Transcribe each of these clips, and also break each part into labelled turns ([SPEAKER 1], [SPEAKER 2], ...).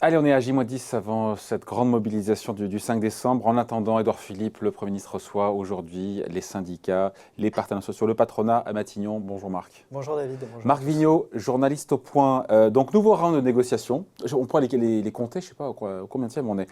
[SPEAKER 1] Allez, on est à J-10 avant cette grande mobilisation du 5 décembre. En attendant, Édouard Philippe, le Premier ministre, reçoit aujourd'hui les syndicats, les partenaires sociaux, le patronat à Matignon. Bonjour Marc.
[SPEAKER 2] Bonjour David. Bonjour.
[SPEAKER 1] Marc Vigneault, journaliste au Point. Donc, nouveau round de négociations. On pourrait les compter, je ne sais pas combien de on est.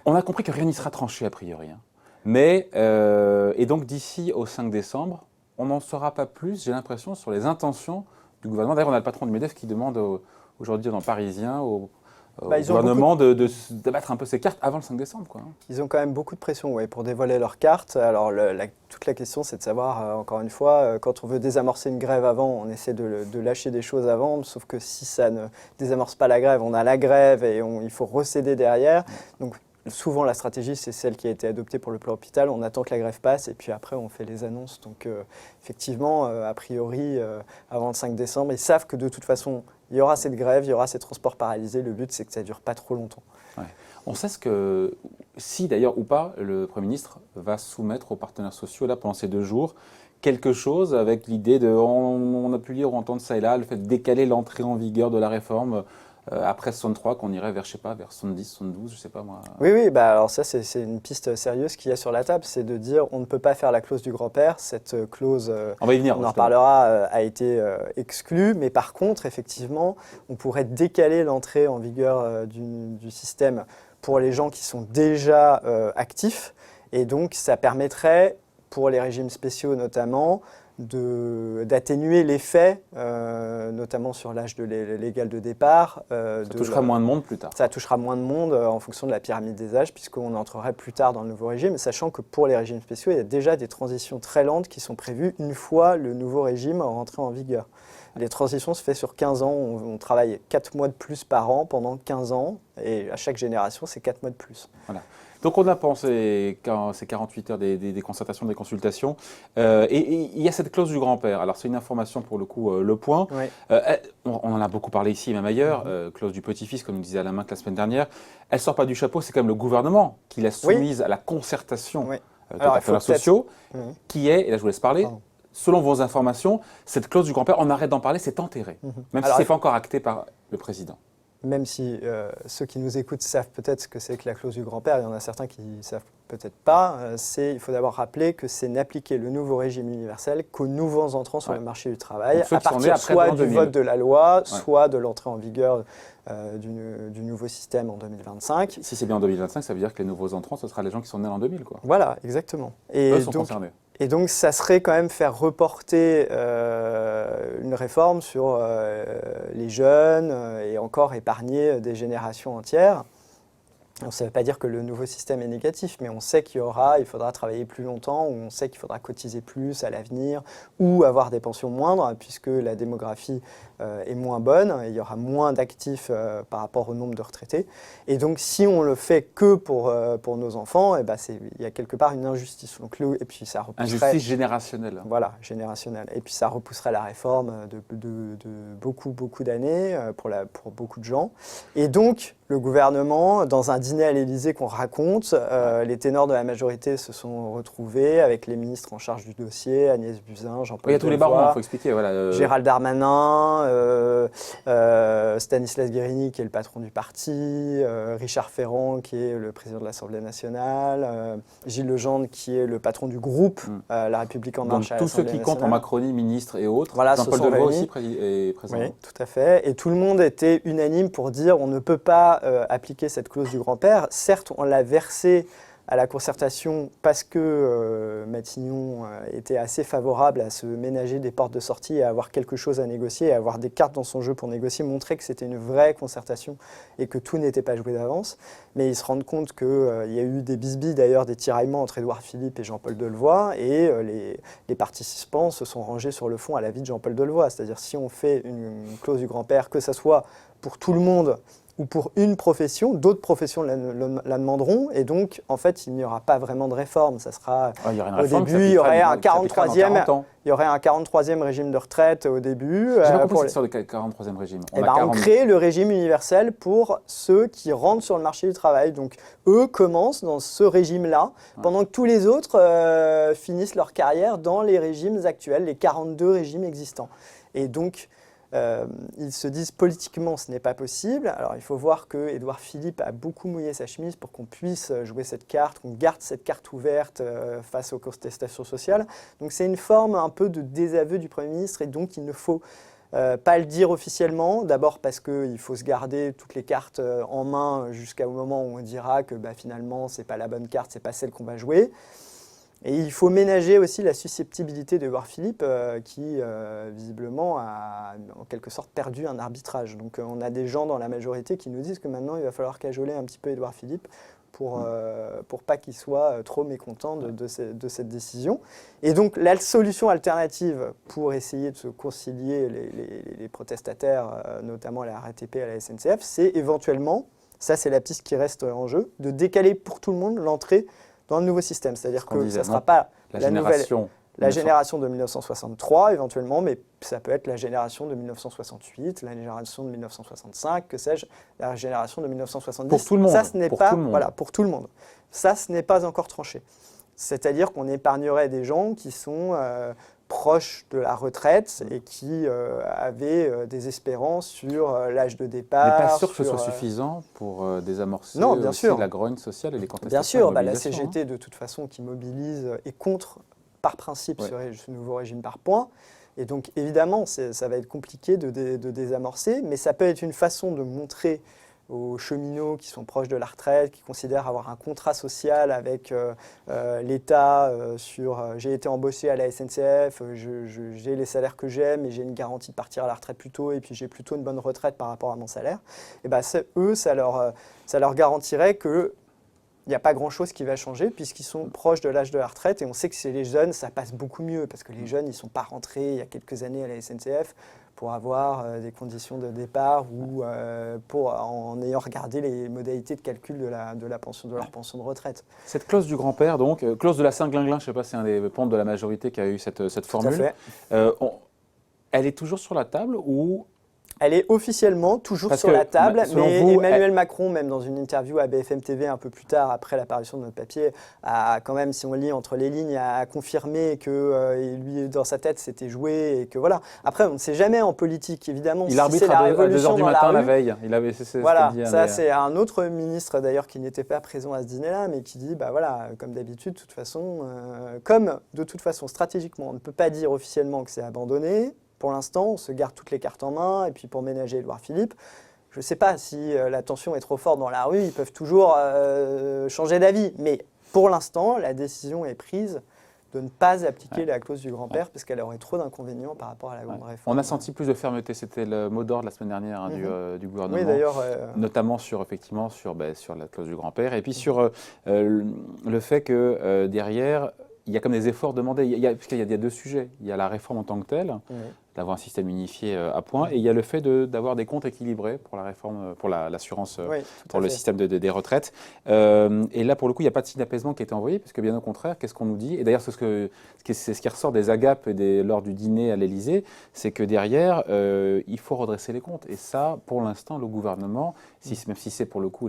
[SPEAKER 1] On a compris que rien n'y sera tranché a priori. Hein. Mais, et donc d'ici au 5 décembre, on n'en saura pas plus, j'ai l'impression, sur les intentions du gouvernement. D'ailleurs, on a le patron du MEDEF qui demande aujourd'hui dans le Parisien au gouvernement de battre un peu ses cartes avant le 5 décembre. Quoi.
[SPEAKER 2] Ils ont quand même beaucoup de pression pour dévoiler leurs cartes. Alors toute la question, c'est de savoir, encore une fois, quand on veut désamorcer une grève avant, on essaie de lâcher des choses avant, sauf que si ça ne désamorce pas la grève, on a la grève et il faut recéder derrière. Donc souvent, la stratégie, c'est celle qui a été adoptée pour le plan hôpital. On attend que la grève passe et puis après, on fait les annonces. Donc effectivement, a priori, avant le 5 décembre, ils savent que de toute façon, il y aura cette grève, il y aura ces transports paralysés. Le but, c'est que ça ne dure pas trop longtemps.
[SPEAKER 1] Ouais. On sait si d'ailleurs ou pas, le Premier ministre va soumettre aux partenaires sociaux, là, pendant ces 2 jours, quelque chose avec l'idée de, on a pu lire ou entendre ça et là, le fait de décaler l'entrée en vigueur de la réforme après 63, qu'on irait vers, je sais pas, vers 70, 72, je sais pas moi.
[SPEAKER 2] Oui, alors ça, c'est une piste sérieuse qu'il y a sur la table, c'est de dire on ne peut pas faire la clause du grand-père. Cette clause,
[SPEAKER 1] on va y venir,
[SPEAKER 2] on en reparlera, a été exclue. Mais par contre, effectivement, on pourrait décaler l'entrée en vigueur du système pour les gens qui sont déjà actifs. Et donc, ça permettrait, pour les régimes spéciaux notamment, d'atténuer l'effet, notamment sur l'âge légal de départ.
[SPEAKER 1] Ça touchera moins de monde plus tard.
[SPEAKER 2] Ça touchera moins de monde en fonction de la pyramide des âges, puisqu'on entrerait plus tard dans le nouveau régime, sachant que pour les régimes spéciaux, il y a déjà des transitions très lentes qui sont prévues une fois le nouveau régime rentré en vigueur. Les transitions se font sur 15 ans, on travaille 4 mois de plus par an pendant 15 ans, et à chaque génération, c'est 4 mois de plus.
[SPEAKER 1] Voilà. Donc on a pensé, ces 48 heures des concertations, des consultations, et il y a cette clause du grand-père. Alors c'est une information pour le coup, Le Point.
[SPEAKER 2] Oui.
[SPEAKER 1] On en a beaucoup parlé ici et même ailleurs, clause du petit-fils, comme nous disait Alain Minck la semaine dernière. Elle ne sort pas du chapeau, c'est quand même le gouvernement qui l'a soumise à la concertation des partenaires sociaux, qui est, et là je vous laisse parler, selon vos informations, cette clause du grand-père, on arrête d'en parler, c'est enterré, même si ce n'est pas encore acté par le président.
[SPEAKER 2] Même si ceux qui nous écoutent savent peut-être ce que c'est que la clause du grand-père, il y en a certains qui ne savent peut-être pas, il faut d'abord rappeler que c'est n'appliquer le nouveau régime universel qu'aux nouveaux entrants sur le marché du travail, à partir soit du vote de la loi, soit de l'entrée en vigueur du nouveau système en 2025.
[SPEAKER 1] Si c'est bien en 2025, ça veut dire que les nouveaux entrants, ce sera les gens qui sont nés en 2000, quoi.
[SPEAKER 2] Voilà, exactement.
[SPEAKER 1] Eux sont concernés.
[SPEAKER 2] Et donc, ça serait quand même faire reporter une réforme sur les jeunes et encore épargner des générations entières. Ça ne veut pas dire que le nouveau système est négatif, mais on sait il faudra travailler plus longtemps, ou on sait qu'il faudra cotiser plus à l'avenir, ou avoir des pensions moindres, puisque la démographie est moins bonne, et il y aura moins d'actifs par rapport au nombre de retraités. Et donc, si on le fait que pour nos enfants, il y a quelque part une injustice. Donc, et puis ça repousserait,
[SPEAKER 1] injustice générationnelle.
[SPEAKER 2] Voilà, générationnelle. Et puis ça repousserait la réforme de beaucoup d'années pour beaucoup de gens. Et donc, le gouvernement, dans un dîner à l'Élysée qu'on raconte, les ténors de la majorité se sont retrouvés avec les ministres en charge du dossier, Agnès Buzyn, Jean-Paul Delevoye.
[SPEAKER 1] Il y a tous les barons, il faut expliquer. Voilà,
[SPEAKER 2] Gérald Darmanin, Stanislas Guerini, qui est le patron du parti, Richard Ferrand, qui est le président de l'Assemblée nationale, Gilles Legendre, qui est le patron du groupe La République en marche à l'Assemblée nationale.
[SPEAKER 1] Tous ceux qui comptent en Macronie, ministres et autres,
[SPEAKER 2] voilà,
[SPEAKER 1] Jean-Paul Delevoye aussi est présent.
[SPEAKER 2] Oui, tout à fait. Et tout le monde était unanime pour dire on ne peut pas appliquer cette clause du grand-père. Certes, on l'a versée à la concertation parce que Matignon était assez favorable à se ménager des portes de sortie et à avoir quelque chose à négocier, et à avoir des cartes dans son jeu pour négocier, montrer que c'était une vraie concertation et que tout n'était pas joué d'avance. Mais ils se rendent compte qu'il y a eu des bisbilles, d'ailleurs des tiraillements entre Édouard Philippe et Jean-Paul Delevoye, et les participants se sont rangés sur le fond à l'avis de Jean-Paul Delevoye. C'est-à-dire si on fait une clause du grand-père, que ça soit pour tout le monde, ou pour une profession, d'autres professions la demanderont, et donc en fait il n'y aura pas vraiment de réforme. Ça sera
[SPEAKER 1] il y aurait une
[SPEAKER 2] au
[SPEAKER 1] réforme
[SPEAKER 2] début, il y aurait un
[SPEAKER 1] qui s'appliquera dans 40 ans.
[SPEAKER 2] il y aurait un 43e régime de retraite au début.
[SPEAKER 1] J'ai pas compris cette histoire de 43e régime.
[SPEAKER 2] On crée le régime universel pour ceux qui rentrent sur le marché du travail. Donc eux commencent dans ce régime-là, pendant que tous les autres finissent leur carrière dans les régimes actuels, les 42 régimes existants. Et donc ils se disent politiquement ce n'est pas possible. Alors il faut voir que Édouard Philippe a beaucoup mouillé sa chemise pour qu'on puisse jouer cette carte, qu'on garde cette carte ouverte face aux contestations sociales. Donc c'est une forme un peu de désaveu du Premier ministre, et donc il ne faut pas le dire officiellement. D'abord parce qu'il faut se garder toutes les cartes en main jusqu'au moment où on dira que finalement c'est pas la bonne carte, c'est pas celle qu'on va jouer. Et il faut ménager aussi la susceptibilité d'Édouard Philippe qui, visiblement, a en quelque sorte perdu un arbitrage. Donc on a des gens dans la majorité qui nous disent que maintenant il va falloir cajoler un petit peu Édouard Philippe pour pas qu'il soit trop mécontent de cette décision. Et donc la solution alternative pour essayer de se concilier les protestataires, notamment à la RATP et à la SNCF, c'est éventuellement, ça c'est la piste qui reste en jeu, de décaler pour tout le monde l'entrée dans le nouveau système. C'est-à-dire que ça ne sera pas la génération de 1963 éventuellement, mais ça peut être la génération de 1968, la génération de 1965, que sais-je, la génération de 1970.
[SPEAKER 1] Pour tout le monde.
[SPEAKER 2] Ça, ce n'est pas, voilà, pour tout le monde. Ça, ce n'est pas encore tranché. C'est-à-dire qu'on épargnerait des gens qui sont proches de la retraite et qui avaient des espérances sur l'âge de départ.
[SPEAKER 1] Mais pas sûr que ce soit suffisant pour désamorcer la grogne sociale et les contestations.
[SPEAKER 2] Bien sûr, la CGT de toute façon qui mobilise est contre, par principe, ce nouveau régime par points. Et donc évidemment, ça va être compliqué de désamorcer, mais ça peut être une façon de montrer aux cheminots qui sont proches de la retraite, qui considèrent avoir un contrat social avec l'État j'ai été embauché à la SNCF, j'ai les salaires que j'aime et j'ai une garantie de partir à la retraite plus tôt et puis j'ai plutôt une bonne retraite par rapport à mon salaire. Et eux, ça leur garantirait que il n'y a pas grand-chose qui va changer puisqu'ils sont proches de l'âge de la retraite, et on sait que chez les jeunes, ça passe beaucoup mieux parce que les jeunes, ils ne sont pas rentrés il y a quelques années à la SNCF pour avoir des conditions de départ ou en ayant regardé les modalités de calcul de leur pension de retraite.
[SPEAKER 1] Cette clause du grand-père, donc, clause de la Saint-Glinglin, je ne sais pas si c'est un des pontes de la majorité qui a eu cette formule, elle est toujours sur la table ou...
[SPEAKER 2] Elle est officiellement toujours sur la table, mais Emmanuel Macron, même dans une interview à BFM TV un peu plus tard, après l'apparition de notre papier, a quand même, si on lit entre les lignes, a confirmé que lui, dans sa tête, c'était joué et que voilà. Après, on ne sait jamais en politique, évidemment.
[SPEAKER 1] Il arbitre à 2h du matin la veille.
[SPEAKER 2] Voilà, ça c'est un autre ministre d'ailleurs qui n'était pas présent à ce dîner-là, mais qui dit, comme d'habitude, de toute façon, stratégiquement, on ne peut pas dire officiellement que c'est abandonné. Pour l'instant, on se garde toutes les cartes en main, et puis pour ménager Édouard Philippe, je ne sais pas si la tension est trop forte dans la rue, ils peuvent toujours changer d'avis. Mais pour l'instant, la décision est prise de ne pas appliquer la clause du grand-père parce qu'elle aurait trop d'inconvénients par rapport à la grande réforme.
[SPEAKER 1] On a senti plus de fermeté, c'était le mot d'ordre la semaine dernière du gouvernement,
[SPEAKER 2] oui, d'ailleurs,
[SPEAKER 1] notamment sur la clause du grand-père, et puis sur le fait que derrière, il y a comme des efforts demandés, puisqu'il y a deux sujets. Il y a la réforme en tant que telle, d'avoir un système unifié à point, et il y a le fait d'avoir des comptes équilibrés pour la réforme, pour l'assurance, pour le système des retraites. Et là, pour le coup, il n'y a pas de signe d'apaisement qui a été envoyé, parce que bien au contraire, qu'est-ce qu'on nous dit? Et d'ailleurs, c'est ce qui ressort des agapes lors du dîner à l'Élysée, c'est que derrière, il faut redresser les comptes. Et ça, pour l'instant, le gouvernement, même si c'est pour le coup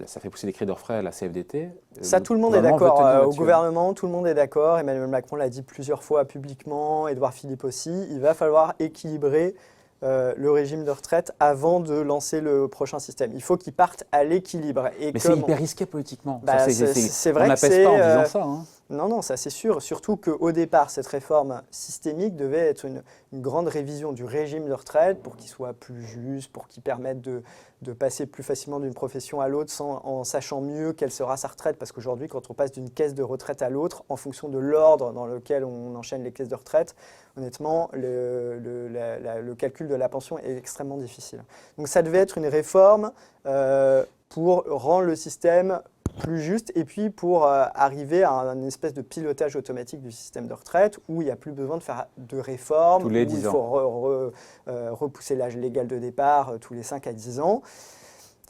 [SPEAKER 1] ça fait pousser des cris d'orfraie à la CFDT.
[SPEAKER 2] Ça, tout le monde est d'accord. Au gouvernement, tout le monde est d'accord. Emmanuel Macron l'a dit plusieurs fois publiquement, Édouard Philippe aussi. Il va falloir équilibrer le régime de retraite avant de lancer le prochain système. Il faut qu'il parte à l'équilibre.
[SPEAKER 1] Mais c'est hyper risqué politiquement.
[SPEAKER 2] C'est vrai
[SPEAKER 1] on n'apaise pas en disant ça. Hein.
[SPEAKER 2] Non, ça c'est sûr. Surtout qu'au départ, cette réforme systémique devait être une grande révision du régime de retraite pour qu'il soit plus juste, pour qu'il permette de passer plus facilement d'une profession à l'autre en sachant mieux quelle sera sa retraite. Parce qu'aujourd'hui, quand on passe d'une caisse de retraite à l'autre, en fonction de l'ordre dans lequel on enchaîne les caisses de retraite, honnêtement, le calcul de la pension est extrêmement difficile. Donc ça devait être une réforme pour rendre le système plus juste et puis pour arriver à une espèce de pilotage automatique du système de retraite où il n'y a plus besoin de faire de réformes, où il faut repousser l'âge légal de départ tous les 5 à 10 ans.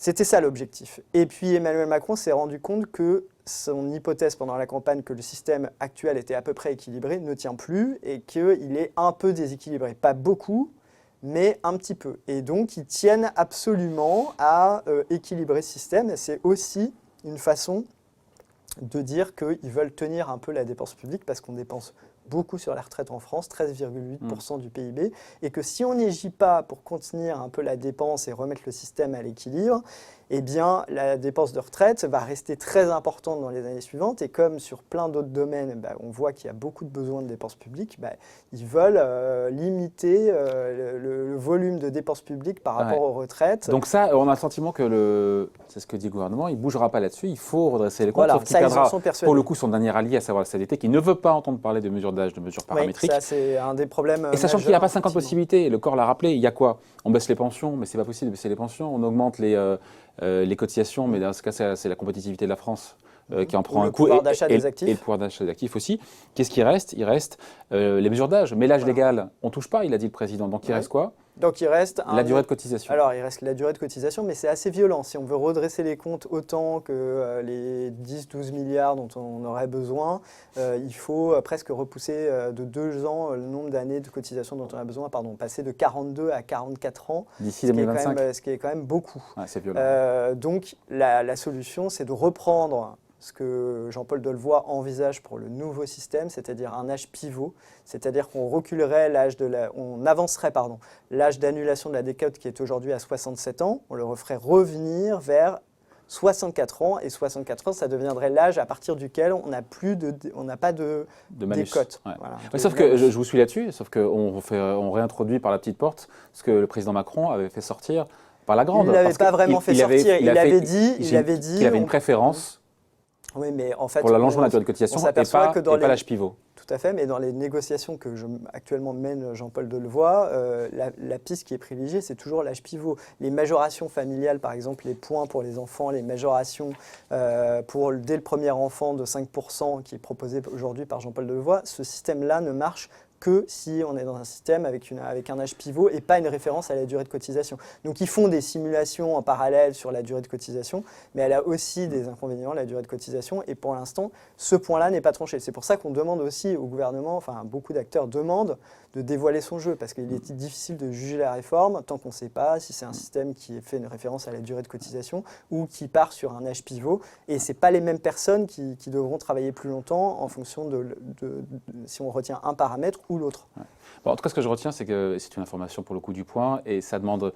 [SPEAKER 2] C'était ça l'objectif. Et puis Emmanuel Macron s'est rendu compte que son hypothèse pendant la campagne que le système actuel était à peu près équilibré ne tient plus et qu'il est un peu déséquilibré. Pas beaucoup, mais un petit peu. Et donc ils tiennent absolument à équilibrer ce système. Et c'est aussi une façon de dire qu'ils veulent tenir un peu la dépense publique parce qu'on dépense beaucoup sur la retraite en France, 13,8% du PIB, et que si on n'y agit pas pour contenir un peu la dépense et remettre le système à l'équilibre, eh bien, la dépense de retraite va rester très importante dans les années suivantes. Et comme sur plein d'autres domaines, on voit qu'il y a beaucoup de besoins de dépenses publiques, ils veulent limiter le volume de dépenses publiques par rapport aux retraites.
[SPEAKER 1] Donc ça, on a le sentiment que c'est ce que dit le gouvernement, il ne bougera pas là-dessus, il faut redresser les comptes,
[SPEAKER 2] Voilà,
[SPEAKER 1] sauf qu'il perdra
[SPEAKER 2] ils en sont persuadés.
[SPEAKER 1] pour le coup son dernier allié, à savoir la CFDT, qui ne veut pas entendre parler de mesures d'âge, de mesures paramétriques.
[SPEAKER 2] Oui, ça c'est un des problèmes
[SPEAKER 1] Et sachant qu'il n'y a pas 50
[SPEAKER 2] effectivement.
[SPEAKER 1] possibilités, le corps l'a rappelé, il y a quoi? On baisse les pensions, mais ce n'est pas possible de baisser les pensions, on augmente les cotisations, mais dans ce cas, c'est la compétitivité de la France qui en prend un coup.
[SPEAKER 2] Le pouvoir d'achat des actifs.
[SPEAKER 1] Et le pouvoir d'achat des actifs aussi. Qu'est-ce qui reste? Il reste les mesures d'âge. Mais l'âge légal, on ne touche pas, il a dit le président. Donc il reste quoi?
[SPEAKER 2] Donc il reste
[SPEAKER 1] la durée de cotisation.
[SPEAKER 2] Alors il reste la durée de cotisation, mais c'est assez violent. Si on veut redresser les comptes autant que les 10-12 milliards dont on aurait besoin, il faut presque repousser de 2 ans le nombre d'années de cotisation dont on a besoin, passer de 42 à 44 ans.
[SPEAKER 1] D'ici 2025.
[SPEAKER 2] Ce qui est quand même beaucoup.
[SPEAKER 1] Ouais, c'est violent.
[SPEAKER 2] Donc la solution, c'est de reprendre ce que Jean-Paul Delevoye envisage pour le nouveau système, c'est-à-dire un âge pivot, c'est-à-dire qu'on reculerait on avancerait l'âge d'annulation de la décote qui est aujourd'hui à 67 ans, on le referait revenir vers 64 ans, et 64 ans, ça deviendrait l'âge à partir duquel on n'a pas de décote.
[SPEAKER 1] Ouais.
[SPEAKER 2] Voilà,
[SPEAKER 1] sauf que je vous suis là-dessus, sauf qu'on réintroduit par la petite porte ce que le président Macron avait fait sortir par la grande.
[SPEAKER 2] Il ne l'avait pas vraiment fait sortir, il avait dit
[SPEAKER 1] qu'il avait une préférence.
[SPEAKER 2] Oui, mais en fait,
[SPEAKER 1] pour l'allongement de la durée de cotisation et pas l'âge pivot.
[SPEAKER 2] Tout à fait, mais dans les négociations que actuellement mène Jean-Paul Delevoye, la piste qui est privilégiée, c'est toujours l'âge pivot. Les majorations familiales, par exemple, les points pour les enfants, les majorations dès le premier enfant de 5% qui est proposé aujourd'hui par Jean-Paul Delevoye, ce système-là ne marche que si on est dans un système avec un âge pivot et pas une référence à la durée de cotisation. Donc ils font des simulations en parallèle sur la durée de cotisation, mais elle a aussi des inconvénients, la durée de cotisation, et pour l'instant, ce point-là n'est pas tranché. C'est pour ça qu'on demande aussi au gouvernement, enfin beaucoup d'acteurs demandent de dévoiler son jeu, parce qu'il est difficile de juger la réforme tant qu'on ne sait pas si c'est un système qui fait une référence à la durée de cotisation ou qui part sur un âge pivot, et ce n'est pas les mêmes personnes qui devront travailler plus longtemps en fonction de si on retient un paramètre ou l'autre.
[SPEAKER 1] Ouais. Bon, en tout cas, ce que je retiens, c'est que c'est une information pour le coup du Point, et ça demande,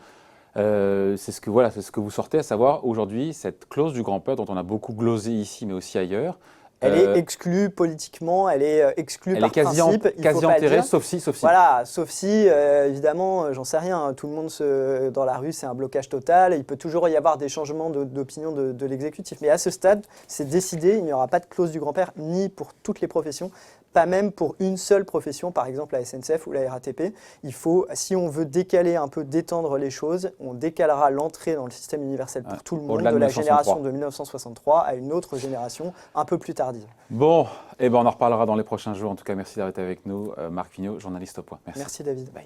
[SPEAKER 1] c'est ce que vous sortez, à savoir aujourd'hui cette clause du grand-père dont on a beaucoup glosé ici, mais aussi ailleurs.
[SPEAKER 2] Elle est exclue politiquement, elle est exclue par principe.
[SPEAKER 1] Elle est quasi enterrée, sauf si.
[SPEAKER 2] Voilà, sauf si, évidemment, j'en sais rien, tout le monde dans la rue, c'est un blocage total, et il peut toujours y avoir des changements d'opinion de l'exécutif. Mais à ce stade, c'est décidé, il n'y aura pas de clause du grand-père, ni pour toutes les professions, pas même pour une seule profession, par exemple la SNCF ou la RATP. Il faut, si on veut décaler un peu, détendre les choses, on décalera l'entrée dans le système universel pour tout le monde de la génération de 1963 à une autre génération un peu plus tardive.
[SPEAKER 1] Bon, on en reparlera dans les prochains jours. En tout cas, merci d'avoir été avec nous. Marc Vigneault, journaliste au Point. Merci.
[SPEAKER 2] Merci David. Bye.